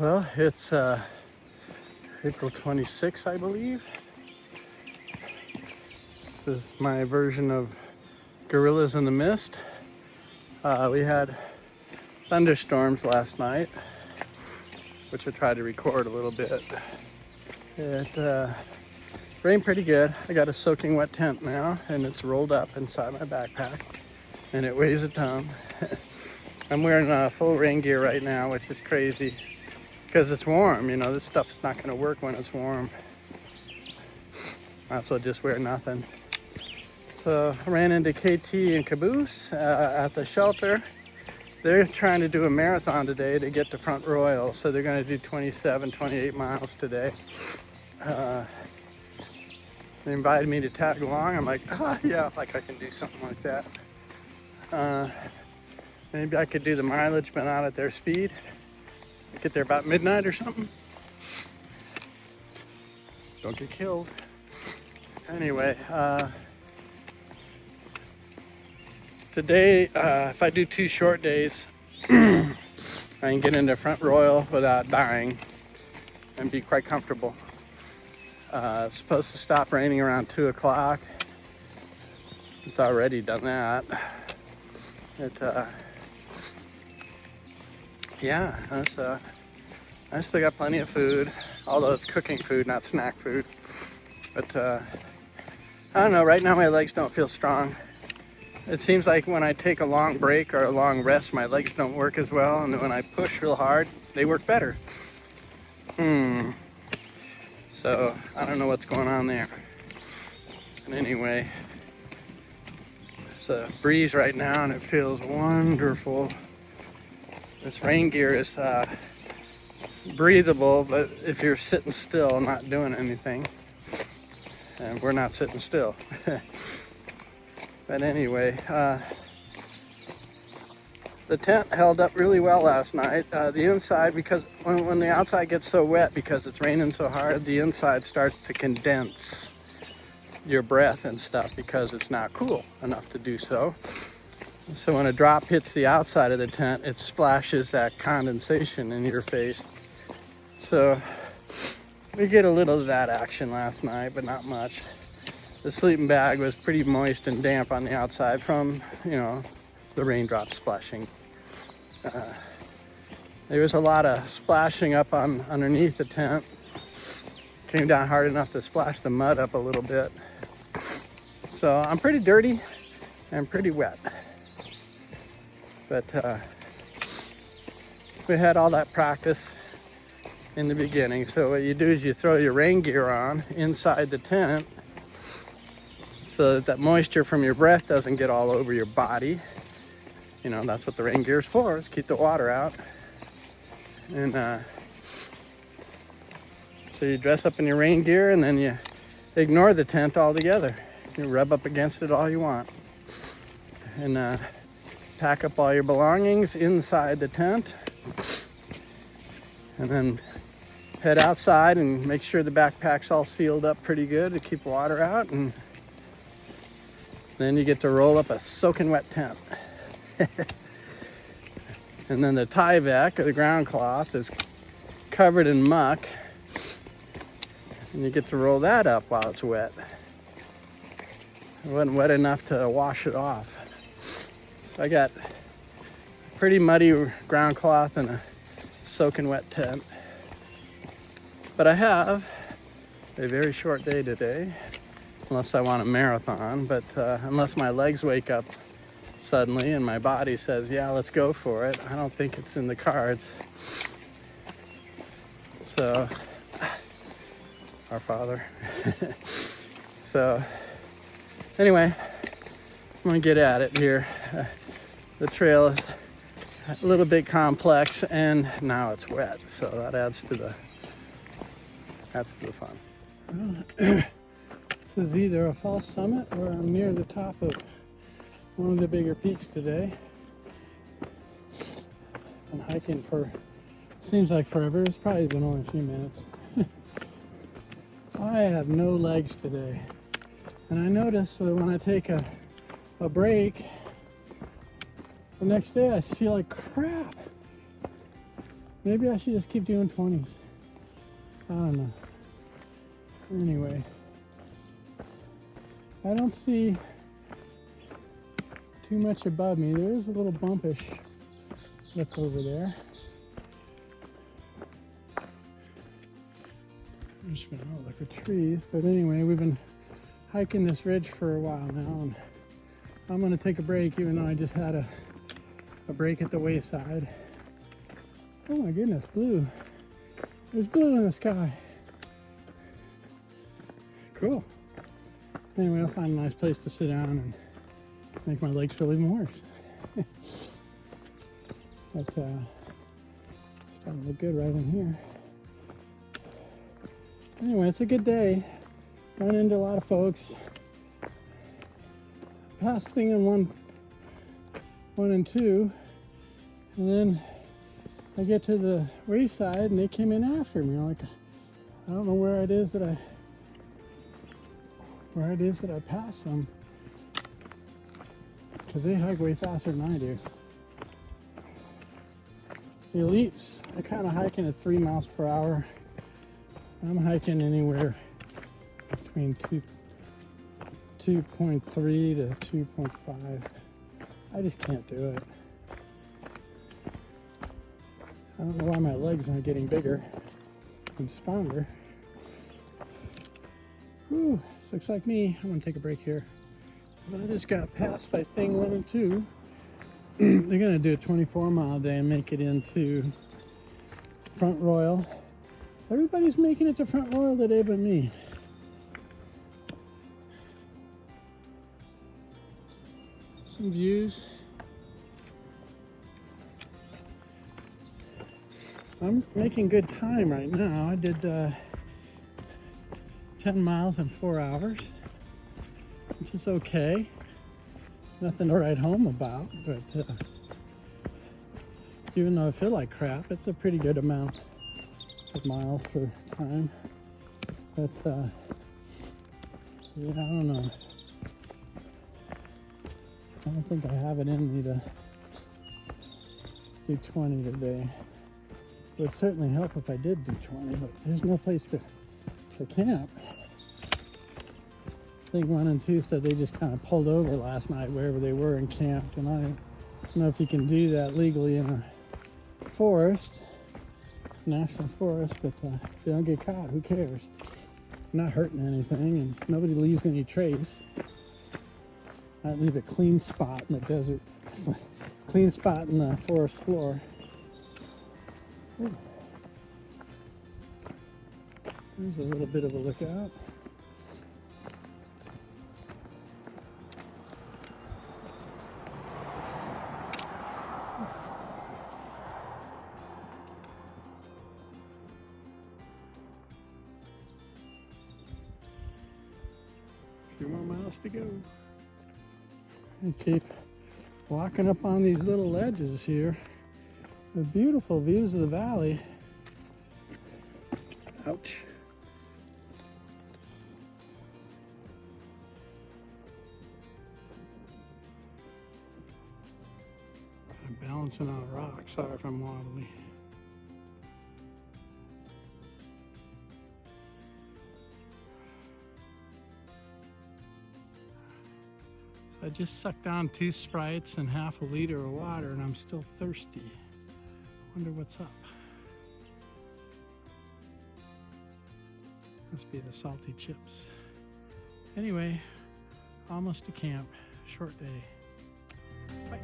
Well, it's April 26th, I believe. This is my version of Gorillas in the Mist. We had thunderstorms last night, which I tried to record a little bit. It rained pretty good. I got a soaking wet tent now, and it's rolled up inside my backpack, and it weighs a ton. I'm wearing full rain gear right now, which is crazy because it's warm. You know, this stuff's not going to work when it's warm. I also just wear nothing. So I ran into KT and Caboose at the shelter. They're trying to do a marathon today to get to Front Royal. So they're going to do 27, 28 miles today. They invited me to tag along. I'm like, oh yeah, like I can do something like that. Maybe I could do the mileage, but not at their speed. Get there about midnight or something. Don't get killed. Anyway, today, if I do 2 short days, I can get into Front Royal without dying and be quite comfortable. It's supposed to stop raining around 2 o'clock. It's already done that. Yeah, I still got plenty of food, although it's cooking food, not snack food. But I don't know, right now my legs don't feel strong. It seems like when I take a long break or a long rest, my legs don't work as well, and when I push real hard, they work better. So I don't know what's going on there. And anyway, it's a breeze right now and it feels wonderful. This rain gear is breathable, but if you're sitting still, not doing anything, and we're not sitting still. But anyway, the tent held up really well last night. The inside, because when the outside gets so wet because it's raining so hard, the inside starts to condense your breath and stuff because it's not cool enough to do so. So when a drop hits the outside of the tent, it splashes that condensation in your face. So we get a little of that action last night, but not much. The sleeping bag was pretty moist and damp on the outside from, you know, the raindrops splashing. There was a lot of splashing up underneath the tent. Came down hard enough to splash the mud up a little bit. So I'm pretty dirty and pretty wet. But we had all that practice in the beginning. So what you do is you throw your rain gear on inside the tent so that moisture from your breath doesn't get all over your body. You know, that's what the rain gear is for, is keep the water out. And so you dress up in your rain gear and then you ignore the tent altogether. You rub up against it all you want. And pack up all your belongings inside the tent. And then head outside and make sure the backpack's all sealed up pretty good to keep water out. And then you get to roll up a soaking wet tent. And then the Tyvek, or the ground cloth, is covered in muck. And you get to roll that up while it's wet. It wasn't wet enough to wash it off. So I got pretty muddy ground cloth and a soaking wet tent. But I have a very short day today, unless I want a marathon. But unless my legs wake up suddenly and my body says, yeah, let's go for it, I don't think it's in the cards. So, our Father. So, anyway, I'm gonna get at it here. The trail is a little bit complex and now it's wet, so that adds to the fun. Well, this is either a false summit or I'm near the top of one of the bigger peaks today. Been hiking for, seems like forever. It's probably been only a few minutes. I have no legs today. And I notice that when I take a break, the next day I feel like crap. Maybe I should just keep doing 20s. I don't know. Anyway, I don't see too much above me. There is a little bumpish lip over there. There's been all like trees, but anyway, we've been hiking this ridge for a while now, and I'm gonna take a break, even though I just had a break at the wayside. Oh my goodness, blue. There's blue in the sky. Cool. Anyway, I'll find a nice place to sit down and make my legs feel even worse. But it's starting to look good right in here. Anyway, it's a good day. Run into a lot of folks. Passed thing in one and two, and then I get to the wayside and they came in after me. Like, I don't know where it is that I passed them, because they hike way faster than I do. The elites are kind of hiking at 3 miles per hour. I'm hiking anywhere between 2.3 to 2.5. I just can't do it. I don't know why my legs aren't getting bigger and stronger. Whew, looks like me. I'm gonna take a break here. I just got passed by thing 1 and 2. They're gonna do a 24-mile day and make it into Front Royal. Everybody's making it to Front Royal today but me. Some views. I'm making good time right now. I did 10 miles in 4 hours, which is okay. Nothing to write home about, but even though I feel like crap, it's a pretty good amount of miles for time. But yeah, I don't know. I don't think I have it in me to do 20 today. It would certainly help if I did do 20, but there's no place to camp. I think 1 and 2 said they just kind of pulled over last night wherever they were and camped, and I don't know if you can do that legally in a forest, national forest, but if you don't get caught, who cares? I'm not hurting anything, and nobody leaves any trace. I leave a clean spot in the desert, clean spot in the forest floor. Ooh. There's a little bit of a lookout. A few more miles to go. I keep walking up on these little ledges here. The beautiful views of the valley. Ouch. I'm balancing on a rock. Sorry if I'm wobbly. I just sucked down 2 Sprites and half a liter of water, and I'm still thirsty. Wonder what's up. Must be the salty chips. Anyway, almost to camp. Short day. Bye.